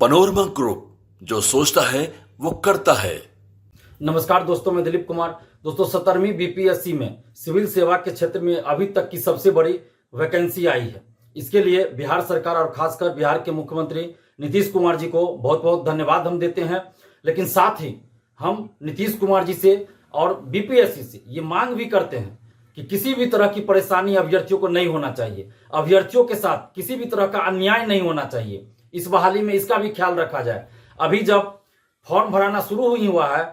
Panorama group, जो सोचता है वो करता है। नमस्कार दोस्तों, मैं दिलीप कुमार। दोस्तों, 17वीं बीपीएससी में सिविल सेवा के क्षेत्र में अभी तक की सबसे बड़ी वैकेंसी आई है। इसके लिए बिहार सरकार और खासकर बिहार के मुख्यमंत्री नीतीश कुमार जी को बहुत बहुत धन्यवाद हम देते हैं। लेकिन साथ ही हम नीतीश कुमार जी से और बीपीएससी से ये मांग भी करते हैं कि किसी भी तरह की परेशानी अभ्यर्थियों को नहीं होना चाहिए। अभ्यर्थियों के साथ किसी भी तरह का अन्याय नहीं होना चाहिए। इस बहाली में इसका भी ख्याल रखा जाए। अभी जब फॉर्म भराना शुरू हुई हुआ है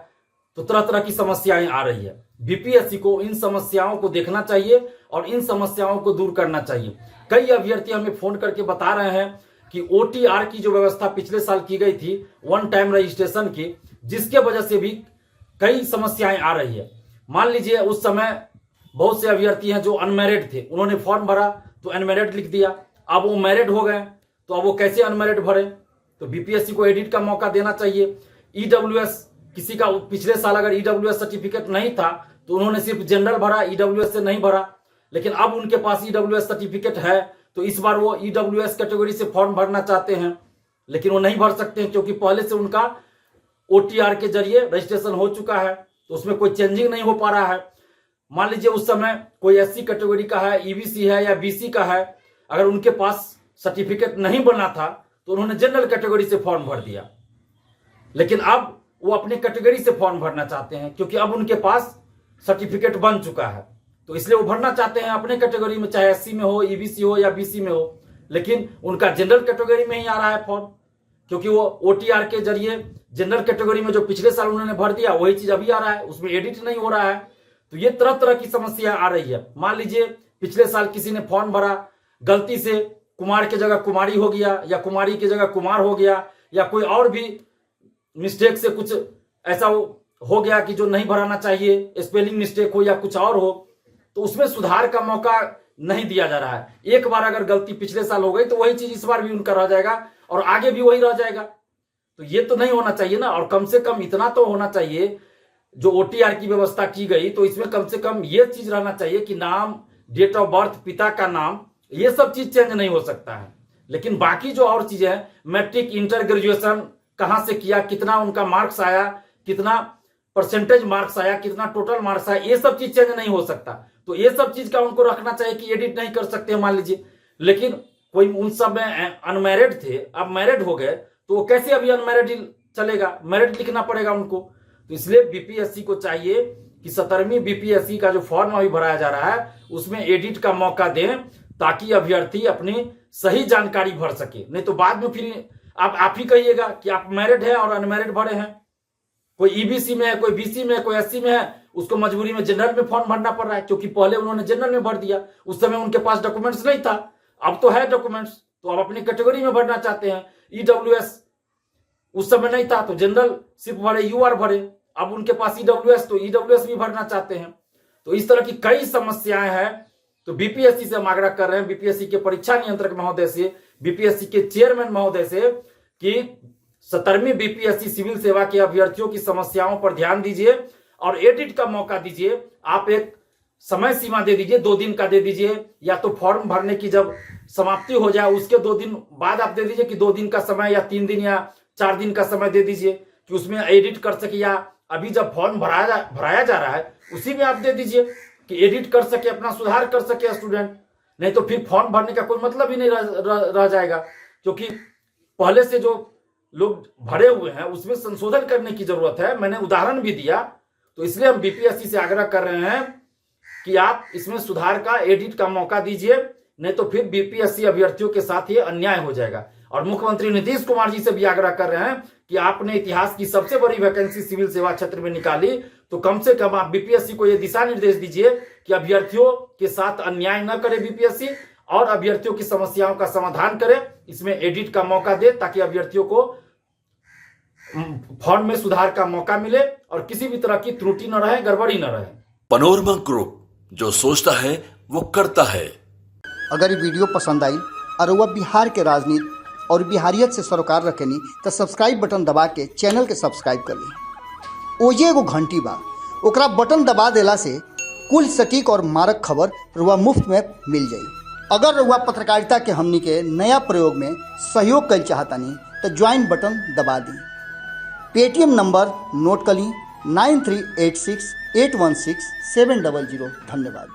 तो तरह तरह की समस्याएं आ रही है। बीपीएससी को इन समस्याओं को देखना चाहिए और इन समस्याओं को दूर करना चाहिए। कई अभ्यर्थी हमें फोन करके बता रहे हैं कि ओटीआर की जो व्यवस्था पिछले साल की गई थी, वन टाइम रजिस्ट्रेशन की, जिसके वजह से भी कई समस्याएं आ रही है। मान लीजिए उस समय बहुत से अभ्यर्थी हैं जो अनमैरिड थे, उन्होंने फॉर्म भरा तो अनमैरिड लिख दिया। अब वो मैरिड हो गए तो अब वो कैसे अनमैरिड भरे? तो बीपीएससी को एडिट का मौका देना चाहिए। ईडब्ल्यूएस, किसी का पिछले साल अगर ईडब्ल्यूएस सर्टिफिकेट नहीं था तो उन्होंने सिर्फ जनरल भरा, ईडब्ल्यूएस से नहीं भरा। लेकिन अब उनके पास ईडब्ल्यूएस सर्टिफिकेट है तो इस बार वो ईडब्ल्यूएस कैटेगरी से फॉर्म भरना चाहते हैं, लेकिन वो नहीं भर सकते हैं क्योंकि पहले से उनका ओटीआर के जरिए रजिस्ट्रेशन हो चुका है, तो उसमें कोई चेंजिंग नहीं हो पा रहा है। मान लीजिए उस समय कोई एससी कैटेगरी का है, ईबीसी है या बीसी का है, अगर उनके पास सर्टिफिकेट नहीं बना था तो उन्होंने जनरल कैटेगरी से फॉर्म भर दिया। लेकिन अब वो अपने कैटेगरी से फॉर्म भरना चाहते हैं क्योंकि अब उनके पास सर्टिफिकेट बन चुका है, तो इसलिए वो भरना चाहते हैं अपने कैटेगरी में, चाहे एससी में हो, ईबीसी हो या बीसी में हो। लेकिन उनका जनरल कैटेगरी में ही आ रहा है फॉर्म, क्योंकि वो ओटीआर के जरिए जनरल कैटेगरी में जो पिछले साल उन्होंने भर दिया वही चीज अभी आ रहा है, उसमें एडिट नहीं हो रहा है। तो ये तरह तरह की समस्या आ रही है। मान लीजिए पिछले साल किसी ने फॉर्म भरा, गलती से कुमार की जगह कुमारी हो गया या कुमारी की जगह कुमार हो गया, या कोई और भी मिस्टेक से कुछ ऐसा हो गया कि जो नहीं भराना चाहिए, स्पेलिंग मिस्टेक हो या कुछ और हो, तो उसमें सुधार का मौका नहीं दिया जा रहा है। एक बार अगर गलती पिछले साल हो गई तो वही चीज इस बार भी उनका रह जाएगा और आगे भी वही रह जाएगा। तो ये तो नहीं होना चाहिए ना। और कम से कम इतना तो होना चाहिए, जो ओटीआर की व्यवस्था की गई तो इसमें कम से कम ये चीज रहना चाहिए कि नाम, डेट ऑफ बर्थ, पिता का नाम, ये सब चीज चेंज नहीं हो सकता है। लेकिन बाकी जो और चीजें हैं, मैट्रिक, इंटर, ग्रेजुएशन कहां से किया, कितना उनका मार्क्स आया, कितना परसेंटेज मार्क्स आया, कितना टोटल मार्क्स आया, ये सब चीज चेंज नहीं हो सकता। तो ये सब चीज का उनको रखना चाहिए कि एडिट नहीं कर सकते मान लीजिए। लेकिन कोई उन सब में अनमैरिड थे, अब मैरिड हो गए, तो वो कैसे अभी अनमैरिड चलेगा? मैरिड लिखना पड़ेगा उनको। तो इसलिए बीपीएससी को चाहिए कि 17वीं बीपीएससी का जो फॉर्म अभी भराया जा रहा है उसमें एडिट का मौका दें, ताकि अभ्यर्थी अपनी सही जानकारी भर सके। नहीं तो बाद में फिर आप ही कहिएगा कि आप मैरिड है और अनमैरिड भरे हैं। कोई ईबीसी में है, कोई बीसी में है, कोई एससी में है, उसको मजबूरी में जनरल में फॉर्म भरना पड़ रहा है क्योंकि पहले उन्होंने जनरल में भर दिया, उस समय उनके पास डॉक्यूमेंट्स नहीं था। अब तो है डॉक्यूमेंट्स, तो अब अपनी कैटेगरी में भरना चाहते हैं। ईडब्ल्यूएस उस समय नहीं था तो जनरल सिर्फ भरे, यूआर भरे। अब उनके पास ईडब्ल्यूएस, तो ईडब्ल्यूएस भी भरना चाहते हैं। तो इस तरह की कई समस्याएं हैं। तो बीपीएससी से हम आग्रह कर रहे हैं, बीपीएससी के परीक्षा नियंत्रक महोदय से, बीपीएससी के चेयरमैन महोदय से, कि 17वीं बीपीएससी सिविल सेवा के अभ्यर्थियों की समस्याओं पर ध्यान दीजिए और एडिट का मौका दीजिए। आप एक समय सीमा दे दीजिए, 2 दिन का दे दीजिए, या तो फॉर्म भरने की जब समाप्ति हो जाए उसके 2 दिन बाद आप दे दीजिए कि 2 दिन का समय या 3 दिन या 4 दिन का समय दे दीजिए कि उसमें एडिट कर सके। या अभी जब फॉर्म भराया जा रहा है उसी में आप दे दीजिए कि एडिट कर सके, अपना सुधार कर सके स्टूडेंट। नहीं तो फिर फॉर्म भरने का कोई मतलब ही नहीं रह जाएगा, क्योंकि पहले से जो लोग भरे हुए हैं उसमें संशोधन करने की जरूरत है। मैंने उदाहरण भी दिया। तो इसलिए हम बीपीएससी से आग्रह कर रहे हैं कि आप इसमें सुधार का, एडिट का मौका दीजिए, नहीं तो फिर बीपीएससी अभ्यर्थियों के साथ ये अन्याय हो जाएगा। और मुख्यमंत्री नीतीश कुमार जी से भी आग्रह कर रहे हैं कि आपने इतिहास की सबसे बड़ी वैकेंसी सिविल सेवा क्षेत्र में निकाली, तो कम से कम आप बीपीएससी को यह दिशा निर्देश दीजिए कि अभ्यर्थियों के साथ अन्याय न करे बीपीएससी, और अभ्यर्थियों की समस्याओं का समाधान करे। इसमें एडिट का मौका दे ताकि अभ्यर्थियों को फॉर्म में सुधार का मौका मिले और किसी भी तरह की त्रुटि न रहे, गड़बड़ी न रहे। पनोरमा ग्रुप, जो सोचता है वो करता है। अगर ये वीडियो पसंद आई और वह बिहार के राजनीति और बिहारियत से सरोकार रखेनी तो सब्सक्राइब बटन दबा के चैनल के सब्सक्राइब कर ली। ओजे एगो घंटी बा, ओकरा बटन दबा देला से कुल सटीक और मारक खबर रुआ मुफ्त में मिल जाई। अगर रुआ पत्रकारिता के हमनी के नया प्रयोग में सहयोग कर चाहतानी तो ज्वाइन बटन दबा दी। पेटीएम नंबर नोट कर ली 9386816700। धन्यवाद।